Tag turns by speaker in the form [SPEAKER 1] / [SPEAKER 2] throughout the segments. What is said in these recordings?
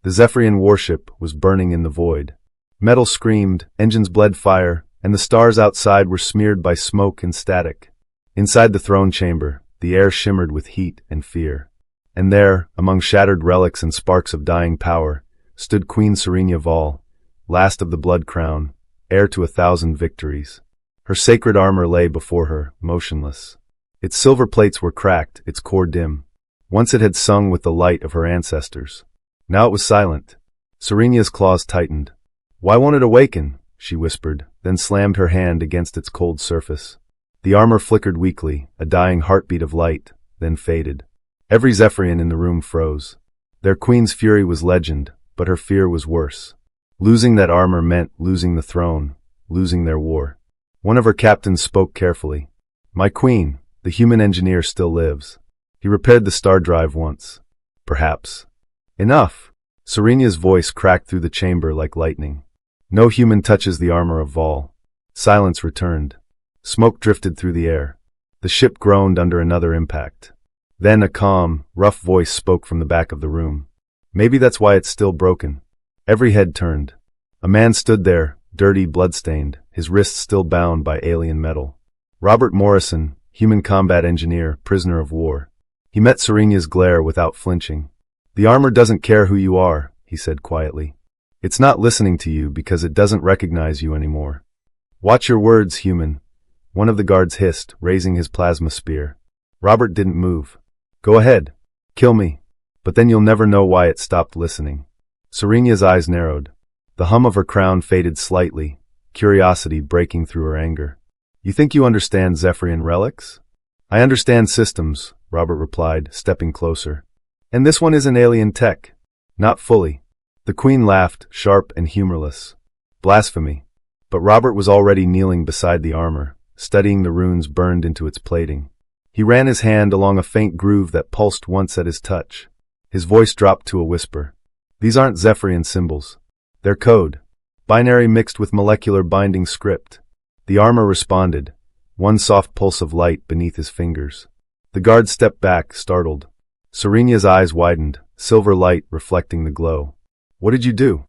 [SPEAKER 1] The Zephyrian warship was burning in the void. Metal screamed, engines bled fire, and the stars outside were smeared by smoke and static. Inside the throne chamber, the air shimmered with heat and fear. And there, among shattered relics and sparks of dying power, stood Queen Serenia Vol, last of the Blood Crown, heir to 1,000 victories. Her sacred armor lay before her, motionless. Its silver plates were cracked, its core dim. Once it had sung with the light of her ancestors. Now it was silent. Serenia's claws tightened. "Why won't it awaken?" she whispered, then slammed her hand against its cold surface. The armor flickered weakly, a dying heartbeat of light, then faded. Every Zephyrian in the room froze. Their queen's fury was legend, but her fear was worse. Losing that armor meant losing the throne, losing their war. One of her captains spoke carefully. "My queen, the human engineer still lives. He repaired the star drive once. Perhaps." "Enough!" Serenia's voice cracked through the chamber like lightning. "No human touches the armor of Vol." Silence returned. Smoke drifted through the air. The ship groaned under another impact. Then a calm, rough voice spoke from the back of the room. "Maybe that's why it's still broken." Every head turned. A man stood there, dirty, bloodstained, his wrists still bound by alien metal. Robert Morrison, human combat engineer, prisoner of war. He met Serenia's glare without flinching. "The armor doesn't care who you are," he said quietly. "It's not listening to you because it doesn't recognize you anymore." "Watch your words, human," one of the guards hissed, raising his plasma spear. Robert didn't move. "Go ahead. Kill me. But then you'll never know why it stopped listening." Serenia's eyes narrowed. The hum of her crown faded slightly, curiosity breaking through her anger. "You think you understand Zephyrian relics?" "I understand systems," Robert replied, stepping closer. "And this one isn't alien tech." "Not fully." The queen laughed, sharp and humorless. "Blasphemy." But Robert was already kneeling beside the armor, studying the runes burned into its plating. He ran his hand along a faint groove that pulsed once at his touch. His voice dropped to a whisper. "These aren't Zephyrian symbols. They're code. Binary mixed with molecular binding script." The armor responded, one soft pulse of light beneath his fingers. The guard stepped back, startled. Serenia's eyes widened, silver light reflecting the glow. "What did you do?"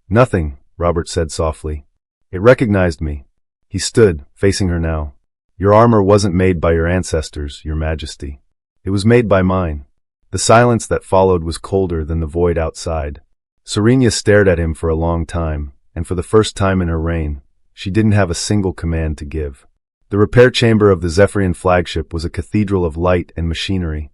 [SPEAKER 1] "Nothing," Robert said softly. "It recognized me." He stood, facing her now. "Your armor wasn't made by your ancestors, your majesty. It was made by mine." The silence that followed was colder than the void outside. Serenia stared at him for a long time, and for the first time in her reign, she didn't have a single command to give. The repair chamber of the Zephyrian flagship was a cathedral of light and machinery,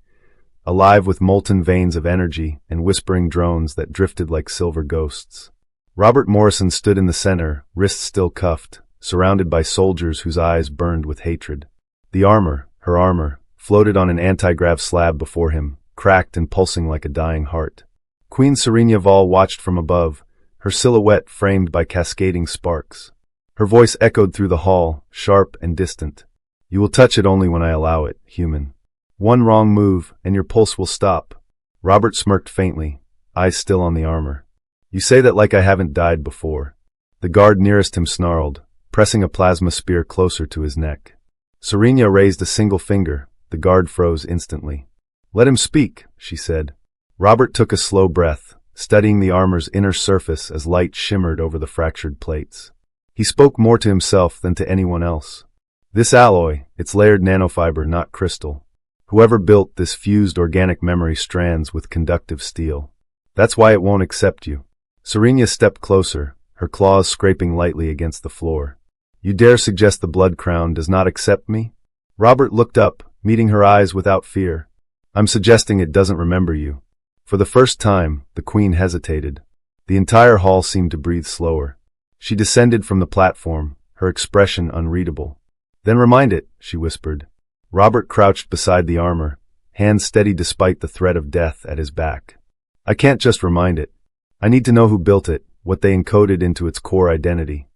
[SPEAKER 1] alive with molten veins of energy and whispering drones that drifted like silver ghosts. Robert Morrison stood in the center, wrists still cuffed, surrounded by soldiers whose eyes burned with hatred. The armor, her armor, floated on an anti-grav slab before him, cracked and pulsing like a dying heart. Queen Serenia Vol watched from above, her silhouette framed by cascading sparks. Her voice echoed through the hall, sharp and distant. "You will touch it only when I allow it, human. One wrong move, and your pulse will stop." Robert smirked faintly, eyes still on the armor. "You say that like I haven't died before." The guard nearest him snarled, pressing a plasma spear closer to his neck. Serenia raised a single finger. The guard froze instantly. "Let him speak," she said. Robert took a slow breath, studying the armor's inner surface as light shimmered over the fractured plates. He spoke more to himself than to anyone else. "This alloy, it's layered nanofiber, not crystal. Whoever built this fused organic memory strands with conductive steel. That's why it won't accept you." Serenia stepped closer, her claws scraping lightly against the floor. "You dare suggest the Blood Crown does not accept me?" Robert looked up, meeting her eyes without fear. "I'm suggesting it doesn't remember you." For the first time, the queen hesitated. The entire hall seemed to breathe slower. She descended from the platform, her expression unreadable. "Then remind it," she whispered. Robert crouched beside the armor, hands steady despite the threat of death at his back. "I can't just remind it. I need to know who built it, what they encoded into its core identity."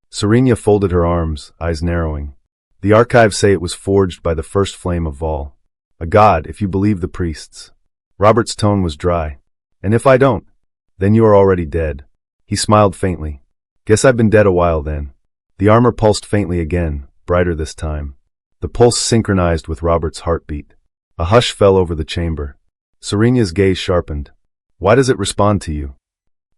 [SPEAKER 1] Serenia folded her arms, eyes narrowing. "The archives say it was forged by the first flame of Vol. A god, if you believe the priests." Robert's tone was dry. "And if I don't? Then you are already dead." He smiled faintly. "Guess I've been dead a while then." The armor pulsed faintly again, brighter this time. The pulse synchronized with Robert's heartbeat. A hush fell over the chamber. Serenia's gaze sharpened. "Why does it respond to you?"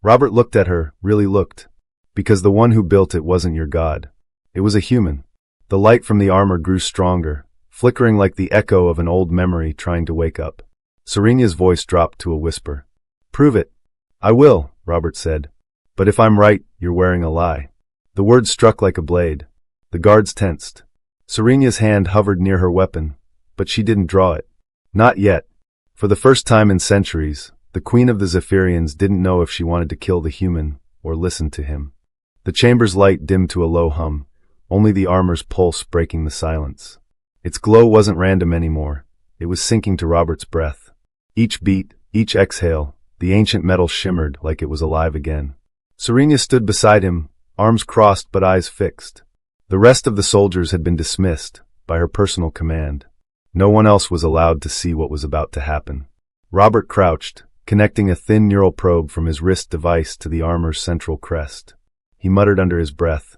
[SPEAKER 1] Robert looked at her, really looked. Because the one who built it wasn't your god. It was a human. The light from the armor grew stronger, flickering like the echo of an old memory trying to wake up. Serena's voice dropped to a whisper. Prove it. I will, Robert said. But if I'm right, you're wearing a lie. The words struck like a blade. The guards tensed. Serena's hand hovered near her weapon, but she didn't draw it. Not yet. For the first time in centuries, the Queen of the Zephyrians didn't know if she wanted to kill the human or listen to him. The chamber's light dimmed to a low hum, only the armor's pulse breaking the silence. Its glow wasn't random anymore. It was sinking to Robert's breath. Each beat, each exhale, the ancient metal shimmered like it was alive again. Serena stood beside him, arms crossed but eyes fixed. The rest of the soldiers had been dismissed by her personal command. No one else was allowed to see what was about to happen. Robert crouched, connecting a thin neural probe from his wrist device to the armor's central crest. He muttered under his breath,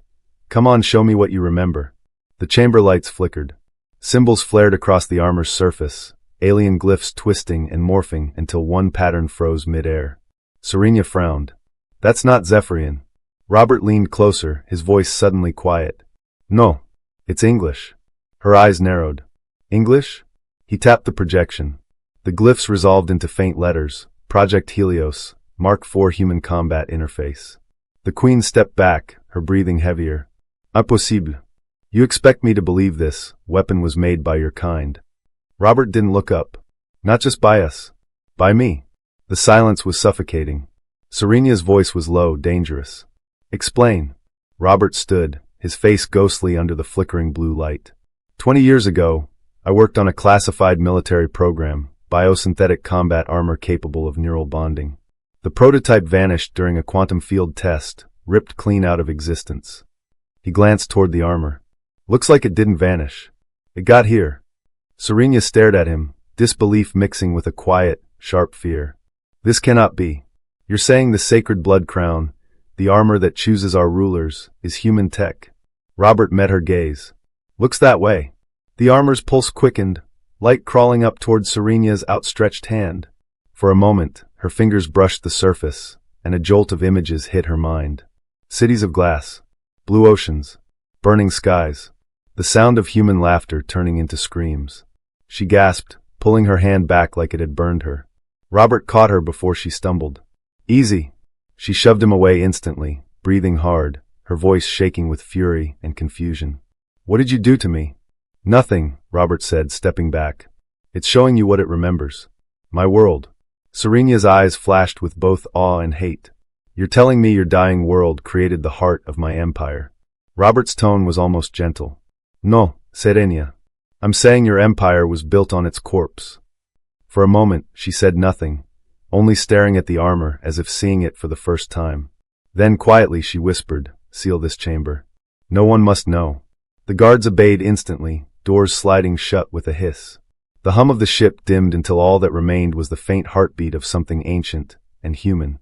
[SPEAKER 1] "Come on, show me what you remember." The chamber lights flickered. Symbols flared across the armor's surface, alien glyphs twisting and morphing until one pattern froze mid-air. Serena frowned. "That's not Zephyrian." Robert leaned closer, his voice suddenly quiet. "No, it's English." Her eyes narrowed. "English?" He tapped the projection. The glyphs resolved into faint letters. Project Helios, Mark IV Human Combat Interface. The Queen stepped back, her breathing heavier. "Impossible. You expect me to believe this weapon was made by your kind?" Robert didn't look up. "Not just by us. By me." The silence was suffocating. Serena's voice was low, dangerous. "Explain." Robert stood, his face ghostly under the flickering blue light. 20 years ago, I worked on a classified military program, biosynthetic combat armor capable of neural bonding. The prototype vanished during a quantum field test, ripped clean out of existence. He glanced toward the armor. "Looks like it didn't vanish. It got here." Serena stared at him, disbelief mixing with a quiet, sharp fear. "This cannot be. You're saying the sacred blood crown, the armor that chooses our rulers, is human tech?" Robert met her gaze. "Looks that way." The armor's pulse quickened, light crawling up toward Serena's outstretched hand. For a moment, her fingers brushed the surface, and a jolt of images hit her mind. Cities of glass, blue oceans, burning skies, the sound of human laughter turning into screams. She gasped, pulling her hand back like it had burned her. Robert caught her before she stumbled. "Easy." She shoved him away instantly, breathing hard, her voice shaking with fury and confusion. "What did you do to me?" "Nothing," Robert said, stepping back. "It's showing you what it remembers. My world." Serena's eyes flashed with both awe and hate. "You're telling me your dying world created the heart of my empire?" Robert's tone was almost gentle. "No, Serena. I'm saying your empire was built on its corpse." For a moment, she said nothing, only staring at the armor as if seeing it for the first time. Then quietly she whispered, "Seal this chamber. No one must know." The guards obeyed instantly, doors sliding shut with a hiss. The hum of the ship dimmed until all that remained was the faint heartbeat of something ancient and human.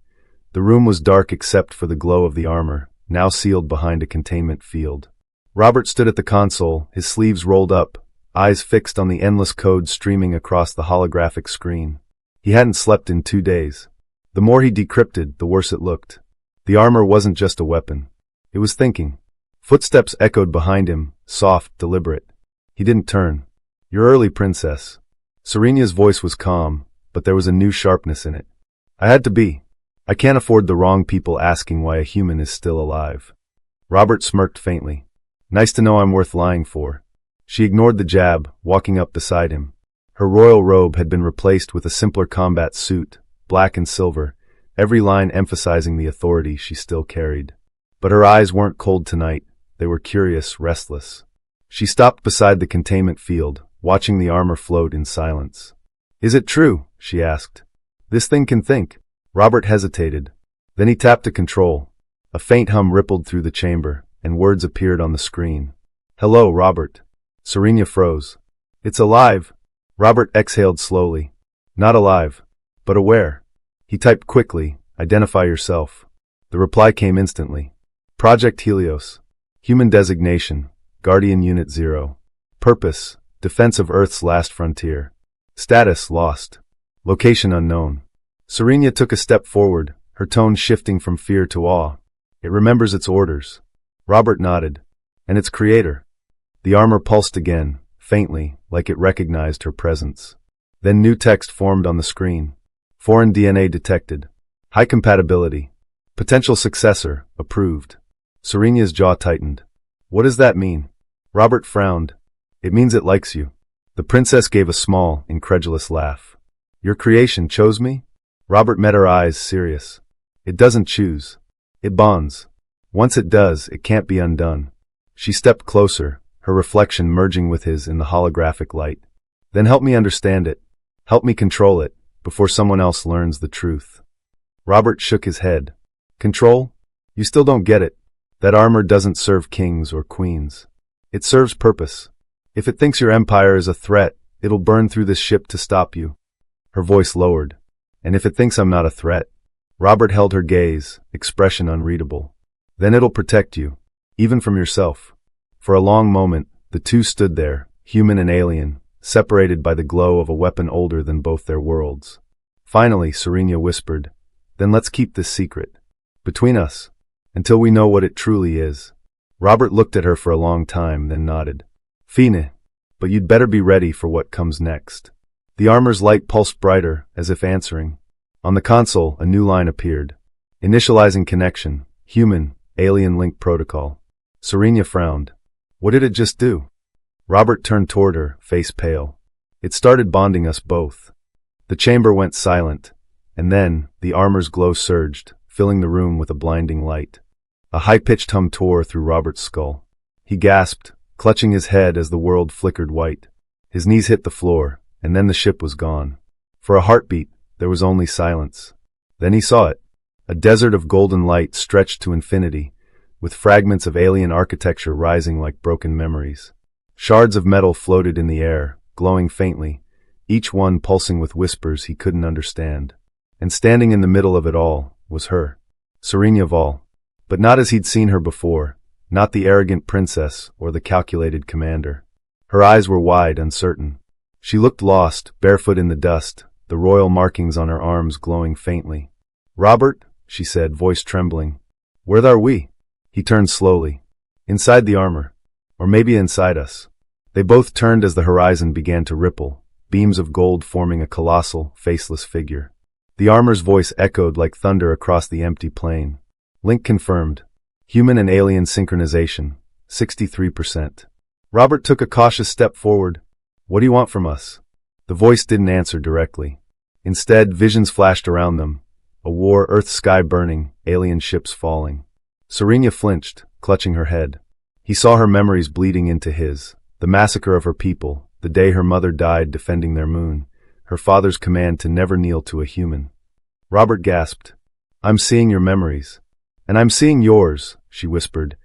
[SPEAKER 1] The room was dark except for the glow of the armor, now sealed behind a containment field. Robert stood at the console, his sleeves rolled up, eyes fixed on the endless code streaming across the holographic screen. He hadn't slept in 2 days. The more he decrypted, the worse it looked. The armor wasn't just a weapon. It was thinking. Footsteps echoed behind him, soft, deliberate. He didn't turn. "You're early, princess." Serena's voice was calm, but there was a new sharpness in it. "I had to be. I can't afford the wrong people asking why a human is still alive." Robert smirked faintly. "Nice to know I'm worth lying for." She ignored the jab, walking up beside him. Her royal robe had been replaced with a simpler combat suit, black and silver, every line emphasizing the authority she still carried. But her eyes weren't cold tonight. They were curious, restless. She stopped beside the containment field, watching the armor float in silence. "Is it true?" she asked. "This thing can think." Robert hesitated. Then he tapped a control. A faint hum rippled through the chamber, and words appeared on the screen. "Hello, Robert." Serena froze. "It's alive." Robert exhaled slowly. "Not alive, but aware." He typed quickly, "Identify yourself." The reply came instantly. "Project Helios. Human designation, Guardian Unit 0. Purpose, defense of Earth's last frontier. Status, lost. Location unknown." Serena took a step forward, her tone shifting from fear to awe. It remembers its orders. Robert nodded. And its creator. The armor pulsed again, faintly, like it recognized her presence. Then new text formed on the screen. Foreign DNA detected. High compatibility. Potential successor, approved. Serena's jaw tightened. What does that mean? Robert frowned. It means it likes you. The princess gave a small, incredulous laugh. Your creation chose me? Robert met her eyes, serious. It doesn't choose. It bonds. Once it does, it can't be undone. She stepped closer, her reflection merging with his in the holographic light. Then help me understand it. Help me control it, before someone else learns the truth. Robert shook his head. Control? You still don't get it. That armor doesn't serve kings or queens. It serves purpose. If it thinks your empire is a threat, it'll burn through this ship to stop you. Her voice lowered. And if it thinks I'm not a threat? Robert held her gaze, expression unreadable. Then it'll protect you, even from yourself. For a long moment, the two stood there, human and alien, separated by the glow of a weapon older than both their worlds. Finally, Serena whispered, Then let's keep this secret. Between us. Until we know what it truly is. Robert looked at her for a long time, then nodded. Fine. But you'd better be ready for what comes next. The armor's light pulsed brighter, as if answering. On the console, a new line appeared. Initializing connection. Human, alien link protocol. Serena frowned. What did it just do? Robert turned toward her, face pale. It started bonding us both. The chamber went silent, and then, the armor's glow surged, filling the room with a blinding light. A high-pitched hum tore through Robert's skull. He gasped, clutching his head as the world flickered white. His knees hit the floor, and then the ship was gone. For a heartbeat, there was only silence. Then he saw it. A desert of golden light stretched to infinity, with fragments of alien architecture rising like broken memories. Shards of metal floated in the air, glowing faintly, each one pulsing with whispers he couldn't understand. And standing in the middle of it all was her, Serena Vol. But not as he'd seen her before, not the arrogant princess or the calculated commander. Her eyes were wide, uncertain. She looked lost, barefoot in the dust, the royal markings on her arms glowing faintly. Robert, she said, voice trembling. Where are we? He turned slowly. Inside the armor. Or maybe inside us. They both turned as the horizon began to ripple, beams of gold forming a colossal, faceless figure. The armor's voice echoed like thunder across the empty plain. Link confirmed. Human and alien synchronization, 63%. Robert took a cautious step forward. What do you want from us? The voice didn't answer directly. Instead, visions flashed around them. A war, Earth's sky burning, alien ships falling. Serena flinched, clutching her head. He saw her memories bleeding into his. The massacre of her people, the day her mother died defending their moon, her father's command to never kneel to a human. Robert gasped. I'm seeing your memories. And I'm seeing yours, she whispered,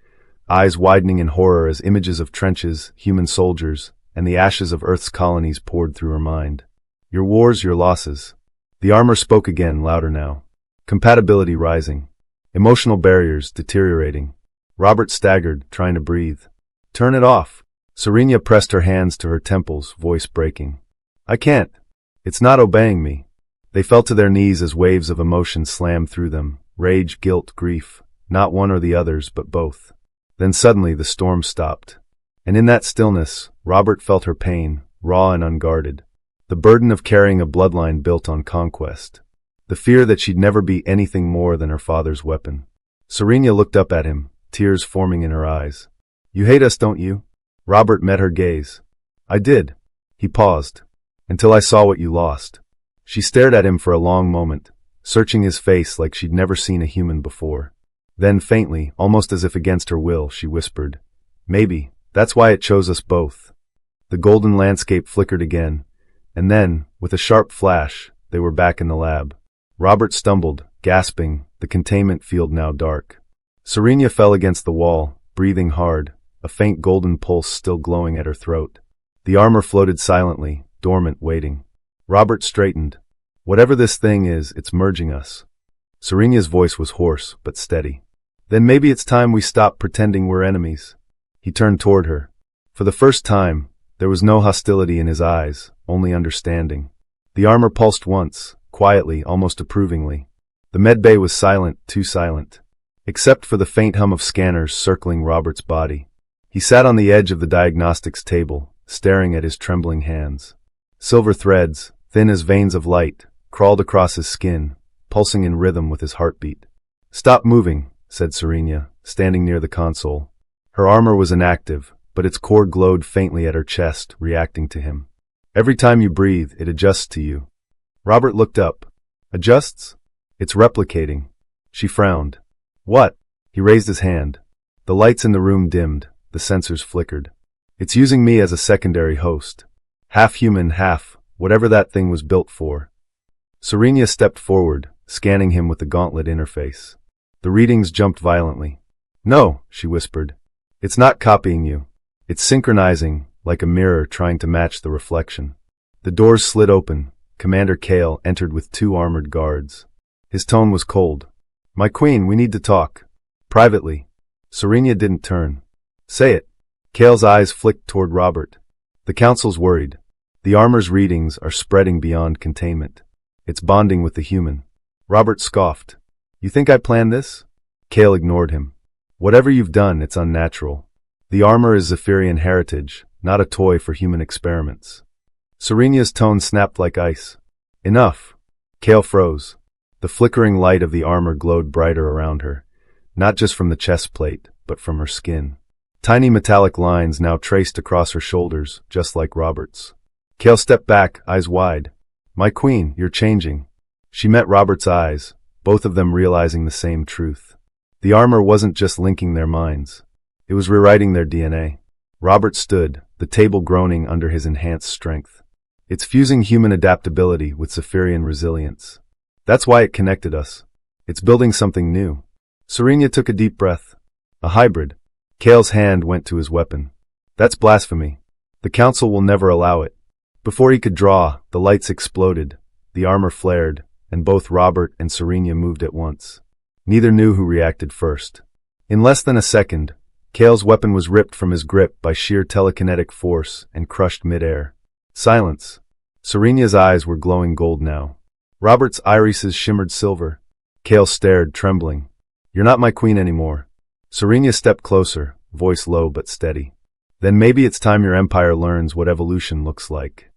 [SPEAKER 1] eyes widening in horror as images of trenches, human soldiers, and the ashes of Earth's colonies poured through her mind. Your wars, your losses. The armor spoke again, louder now. Compatibility rising. Emotional barriers deteriorating. Robert staggered, trying to breathe. Turn it off. Serena pressed her hands to her temples, voice breaking. I can't. It's not obeying me. They fell to their knees as waves of emotion slammed through them. Rage, guilt, grief. Not one or the others, but both. Then suddenly the storm stopped. And in that stillness, Robert felt her pain, raw and unguarded. The burden of carrying a bloodline built on conquest. The fear that she'd never be anything more than her father's weapon. Serena looked up at him, tears forming in her eyes. You hate us, don't you? Robert met her gaze. I did. He paused. Until I saw what you lost. She stared at him for a long moment, searching his face like she'd never seen a human before. Then faintly, almost as if against her will, she whispered, Maybe, that's why it chose us both. The golden landscape flickered again, and then, with a sharp flash, they were back in the lab. Robert stumbled, gasping, the containment field now dark. Serena fell against the wall, breathing hard, a faint golden pulse still glowing at her throat. The armor floated silently, dormant, waiting. Robert straightened. Whatever this thing is, it's merging us. Serena's voice was hoarse, but steady. Then maybe it's time we stop pretending we're enemies. He turned toward her. For the first time, there was no hostility in his eyes, only understanding. The armor pulsed once, quietly, almost approvingly. The medbay was silent, too silent. Except for the faint hum of scanners circling Robert's body. He sat on the edge of the diagnostics table, staring at his trembling hands. Silver threads, thin as veins of light, crawled across his skin, pulsing in rhythm with his heartbeat. "Stop moving," said Serenia, standing near the console. Her armor was inactive, but its core glowed faintly at her chest, reacting to him. "Every time you breathe, it adjusts to you." Robert looked up. "Adjusts? It's replicating." She frowned. "What?" He raised his hand. The lights in the room dimmed, the sensors flickered. "It's using me as a secondary host. Half human, half, whatever that thing was built for." Serenia stepped forward, scanning him with the gauntlet interface. The readings jumped violently. "No," she whispered. "It's not copying you. It's synchronizing, like a mirror trying to match the reflection." The doors slid open. Commander Kale entered with 2 armored guards. His tone was cold. "My queen, we need to talk. Privately." Serenia didn't turn. "Say it." Kale's eyes flicked toward Robert. "The council's worried. The armor's readings are spreading beyond containment. It's bonding with the human." Robert scoffed. "You think I planned this?" Kale ignored him. "Whatever you've done, it's unnatural. The armor is Zephyrian heritage, not a toy for human experiments." Serenia's tone snapped like ice. "Enough." Kale froze. The flickering light of the armor glowed brighter around her, not just from the chest plate, but from her skin. Tiny metallic lines now traced across her shoulders, just like Robert's. Kale stepped back, eyes wide. "My queen, you're changing." She met Robert's eyes, both of them realizing the same truth. The armor wasn't just linking their minds. It was rewriting their DNA. Robert stood, the table groaning under his enhanced strength. "It's fusing human adaptability with Zephyrian resilience. That's why it connected us. It's building something new." Serenia took a deep breath. "A hybrid." Kale's hand went to his weapon. "That's blasphemy. The council will never allow it." Before he could draw, the lights exploded, the armor flared, and both Robert and Serenia moved at once. Neither knew who reacted first. In less than a second, Kale's weapon was ripped from his grip by sheer telekinetic force and crushed midair. Silence. Serenia's eyes were glowing gold now. Robert's irises shimmered silver. Kale stared, trembling. "You're not my queen anymore." Serenia stepped closer, voice low but steady. "Then maybe it's time your empire learns what evolution looks like."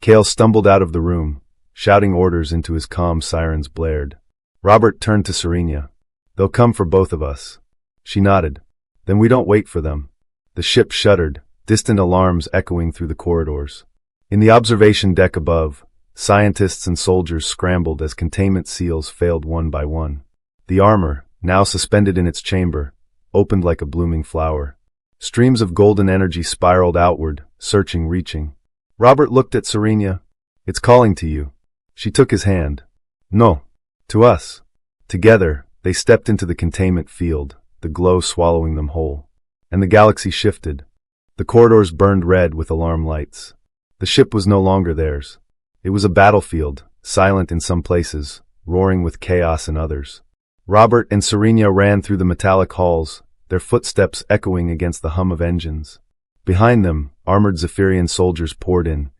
[SPEAKER 1] Kale stumbled out of the room, shouting orders into his calm sirens blared. Robert turned to Serenia. "They'll come for both of us." She nodded. "Then we don't wait for them." The ship shuddered, distant alarms echoing through the corridors. In the observation deck above, scientists and soldiers scrambled as containment seals failed one by one. The armor, now suspended in its chamber, opened like a blooming flower. Streams of golden energy spiraled outward, searching, reaching. Robert looked at Serenia. "It's calling to you." She took his hand. "No. To us." Together, they stepped into the containment field, the glow swallowing them whole. And the galaxy shifted. The corridors burned red with alarm lights. The ship was no longer theirs. It was a battlefield, silent in some places, roaring with chaos in others. Robert and Serenia ran through the metallic halls, their footsteps echoing against the hum of engines. Behind them, armored Zephyrian soldiers poured in,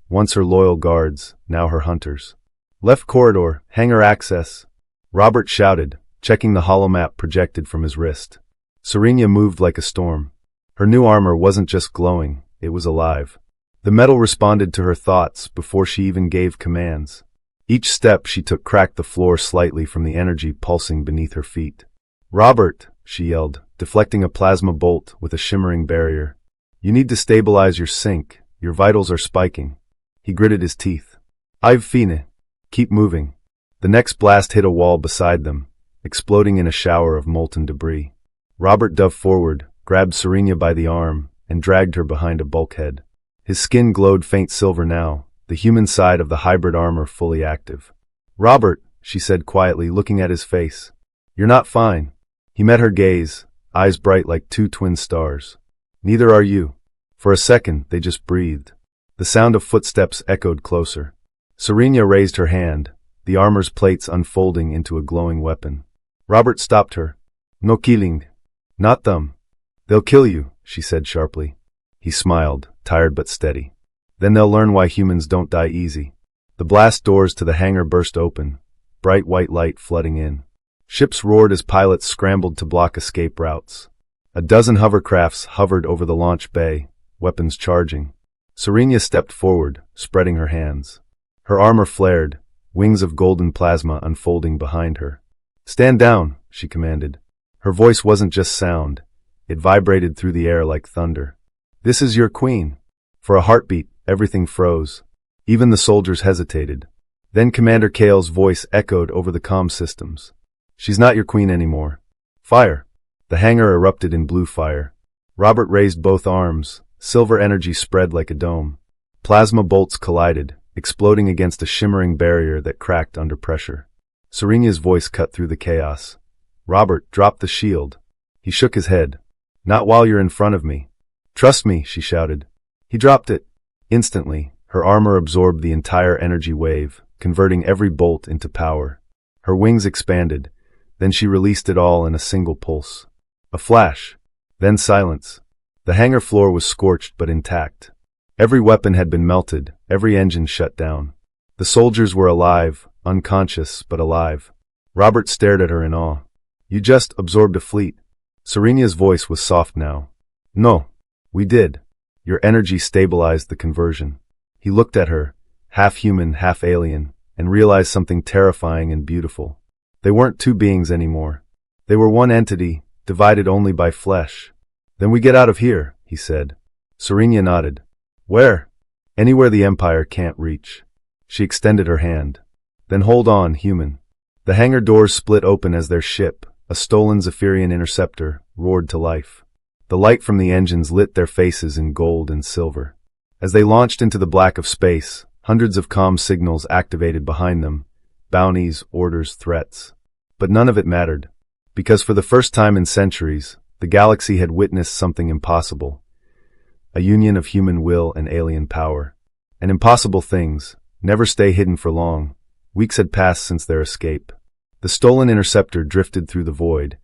[SPEAKER 1] once her loyal guards, now her hunters. "Left corridor, hangar access," Robert shouted, checking the holomap projected from his wrist. Serenia moved like a storm. Her new armor wasn't just glowing, it was alive. The metal responded to her thoughts before she even gave commands. Each step she took cracked the floor slightly from the energy pulsing beneath her feet. "Robert," she yelled, deflecting a plasma bolt with a shimmering barrier. "You need to stabilize your sync. Your vitals are spiking." He gritted his teeth. "I've fine. Keep moving." The next blast hit a wall beside them, exploding in a shower of molten debris. Robert dove forward, grabbed Serenia by the arm, and dragged her behind a bulkhead. His skin glowed faint silver now, the human side of the hybrid armor fully active. "Robert," she said quietly, looking at his face. "You're not fine." He met her gaze, eyes bright like 2 twin stars. "Neither are you." For a second, they just breathed. The sound of footsteps echoed closer. Serenia raised her hand, the armor's plates unfolding into a glowing weapon. Robert stopped her. "No killing." "Not them." "They'll kill you," she said sharply. He smiled, tired but steady. "Then they'll learn why humans don't die easy." The blast doors to the hangar burst open. bright white light flooding in. Ships roared as pilots scrambled to block escape routes. A dozen hovercrafts hovered over the launch bay, weapons charging. Serenia stepped forward, spreading her hands. Her armor flared, wings of golden plasma unfolding behind her. "Stand down," she commanded. Her voice wasn't just sound, it vibrated through the air like thunder. "This is your queen." For a heartbeat, everything froze. Even the soldiers hesitated. Then Commander Kale's voice echoed over the comm systems. "She's not your queen anymore. Fire!" The hangar erupted in blue fire. Robert raised both arms. Silver energy spread like a dome. Plasma bolts collided, exploding against a shimmering barrier that cracked under pressure. Serenia's voice cut through the chaos. "Robert, drop the shield." He shook his head. "Not while you're in front of me." "Trust me," she shouted. He dropped it. Instantly, her armor absorbed the entire energy wave, converting every bolt into power. Her wings expanded. Then she released it all in a single pulse. A flash. Then silence. The hangar floor was scorched but intact. Every weapon had been melted, every engine shut down. The soldiers were alive, unconscious but alive. Robert stared at her in awe. "You just absorbed a fleet." Serenia's voice was soft now. "No. We did. Your energy stabilized the conversion." He looked at her, half human, half alien, and realized something terrifying and beautiful. They weren't two beings anymore. They were one entity, divided only by flesh. "Then we get out of here," he said. Serenia nodded. "Where?" "Anywhere the Empire can't reach." She extended her hand. "Then hold on, human." The hangar doors split open as their ship, a stolen Zephyrian interceptor, roared to life. The light from the engines lit their faces in gold and silver. As they launched into the black of space, hundreds of comm signals activated behind them, bounties, orders, threats. But none of it mattered, because for the first time in centuries, the galaxy had witnessed something impossible. A union of human will and alien power. And impossible things never stay hidden for long. Weeks had passed since their escape. The stolen interceptor drifted through the void,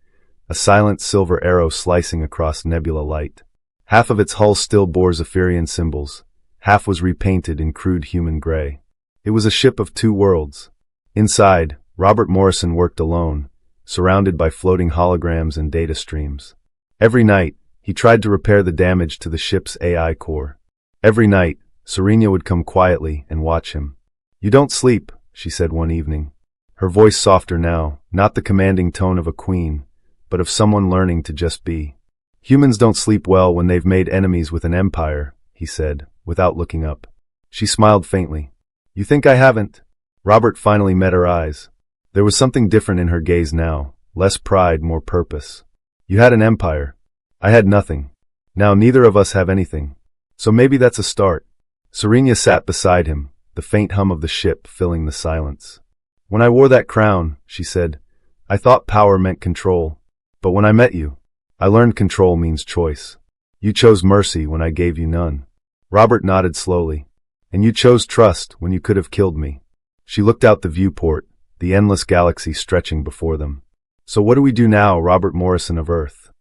[SPEAKER 1] a silent silver arrow slicing across nebula light. Half of its hull still bore Zephyrian symbols, half was repainted in crude human gray. It was a ship of two worlds. Inside, Robert Morrison worked alone, surrounded by floating holograms and data streams. Every night, he tried to repair the damage to the ship's AI core. Every night, Serenia would come quietly and watch him. "You don't sleep," she said one evening. Her voice softer now, not the commanding tone of a queen, but of someone learning to just be. "Humans don't sleep well when they've made enemies with an empire," he said, without looking up. She smiled faintly. "You think I haven't?" Robert finally met her eyes. There was something different in her gaze now, less pride, more purpose. "You had an empire. I had nothing. Now neither of us have anything. So maybe that's a start." Serenia sat beside him, the faint hum of the ship filling the silence. "When I wore that crown," she said, "I thought power meant control. But when I met you, I learned control means choice. You chose mercy when I gave you none." Robert nodded slowly. "And you chose trust when you could have killed me." She looked out the viewport, the endless galaxy stretching before them. "So what do we do now, Robert Morrison of Earth?"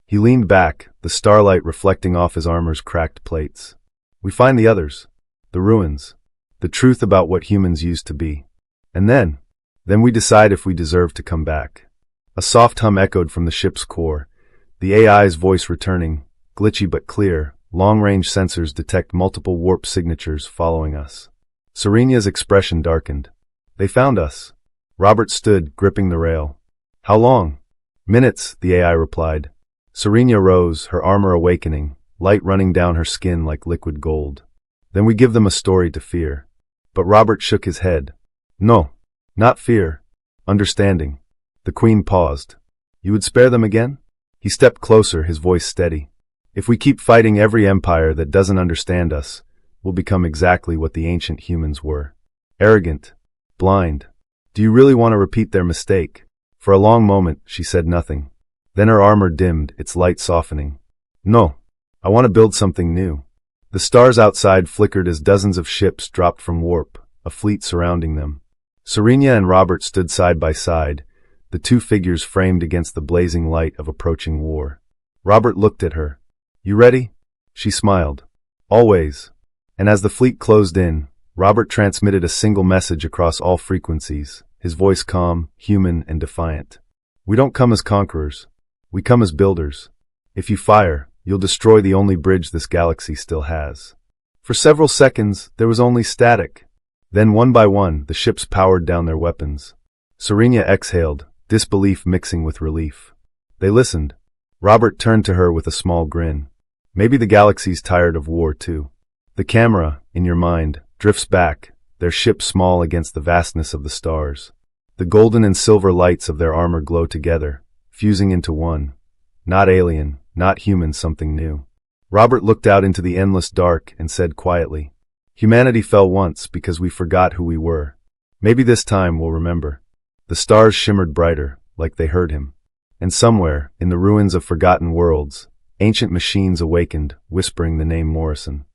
[SPEAKER 1] He leaned back, the starlight reflecting off his armor's cracked plates. "We find the others. The ruins. The truth about what humans used to be. And then we decide if we deserve to come back." A soft hum echoed from the ship's core, the AI's voice returning, glitchy but clear. Long-range sensors detect multiple warp signatures following us. Serenia's expression darkened. "They found us." Robert stood, gripping the rail. "How long?" "Minutes," the AI replied. Serenia rose, her armor awakening, light running down her skin like liquid gold. "Then we give them a story to fear." But Robert shook his head. "No, not fear. Understanding." The Queen paused. "You would spare them again?" He stepped closer, his voice steady. "If we keep fighting every empire that doesn't understand us, we'll become exactly what the ancient humans were. Arrogant. Blind. Do you really want to repeat their mistake?" For a long moment, she said nothing. Then her armor dimmed, its light softening. "No. I want to build something new." The stars outside flickered as dozens of ships dropped from warp, a fleet surrounding them. Serenia and Robert stood side by side, the two figures framed against the blazing light of approaching war. Robert looked at her. "You ready?" She smiled. "Always." And as the fleet closed in, Robert transmitted a single message across all frequencies, his voice calm, human, and defiant. "We don't come as conquerors. We come as builders. If you fire, you'll destroy the only bridge this galaxy still has." For several seconds, there was only static. Then one by one, the ships powered down their weapons. Serena exhaled, disbelief mixing with relief. They listened. Robert turned to her with a small grin. "Maybe the galaxy's tired of war, too." The camera, in your mind, drifts back, their ship small against the vastness of the stars. The golden and silver lights of their armor glow together, fusing into one. Not alien, not human, something new. Robert looked out into the endless dark and said quietly, "Humanity fell once because we forgot who we were. Maybe this time we'll remember." The stars shimmered brighter, like they heard him. And somewhere, in the ruins of forgotten worlds, ancient machines awakened, whispering the name Morrison.